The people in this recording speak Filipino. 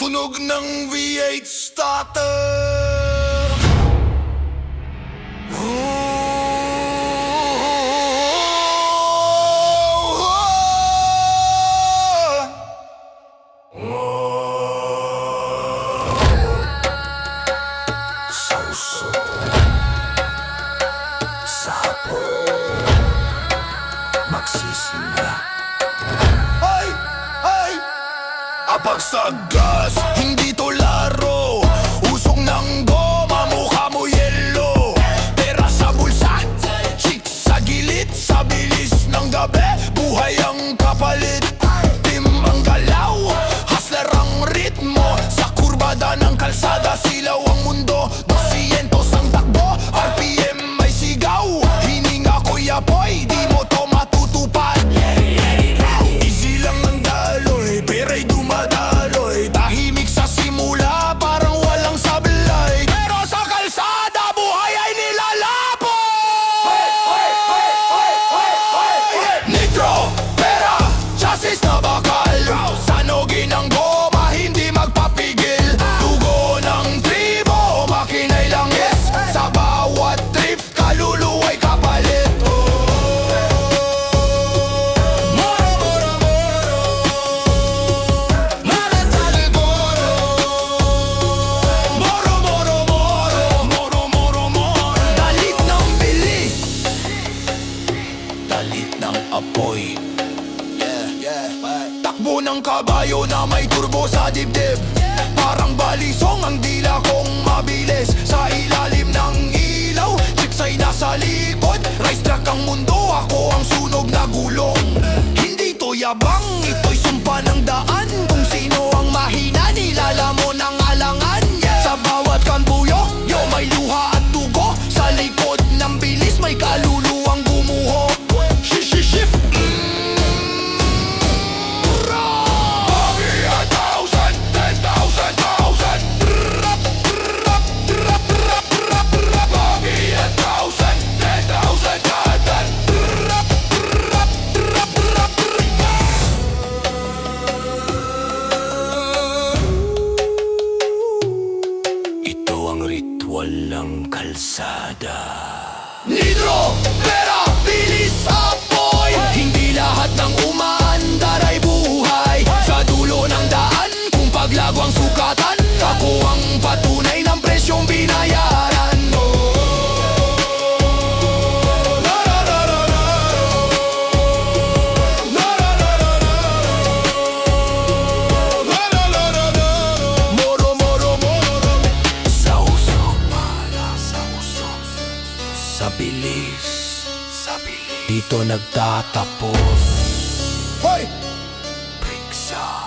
Tunog ng V8 starter. Sauso sa hapon magsisimula. Ay! Ay! Apag sa gas, hindi to laro. Usok ng goma, mukha mo yelo. Pera sa bulsa, chicks sa gilid. Sa bilis ng gabi, buhay ang kapalit. Team ang galaw, hustler ang ritmo. Sa kurbada ng kalsada, silaw ang mundo. 200 ang takbo, RPM may sigaw. Hininga ko'y apoy, di mo to matutupad. Easy lang ang daloy, pera'y dumadaloy. Tahimik sa simula, parang walang sablay. Pero sa kalsada, buhay ay nilalapoy. Nitro, pera, chassis na bakal. Sanogin ang goma, hindi magpapigil. Dugo ng tribo, makinay lang yes. Sa bawat trip, kaluluwa'y kapalit. Moro, moro, moro. Maratali moro. Moro, moro, moro. Moro, moro, moro. Dalit ng bilis, dalit ng apoy. Takbo ng kabayo na may turbo sa dibdib. Parang balisong ang dila kong mabilis. Sa ilalim ng ilaw, chicks ay nasa likod. Rice track ang mundo, ako ang sunog na gulong. Hindi to yabang, ito'y sumpa ng daan. Kung sino ang mahina, nilalamon ang alangan. Sa bawat kanbuyo, yo may luha at dugo. Sa likod ng bilis, may kaluluwang gumuho. Shift. Ito ang ritual ng kalsada. Nitro, pera, bilis, apoy. Hindi lahat ng umaandar ay buhay. Sa dulo ng daan, kung paglago ang sukatan, ako ang patunay ng presyong binayaran. Moro, moro, moro. Sauso, sauso. Sa bilis, dito nagtatapos. Hoy! Briksa.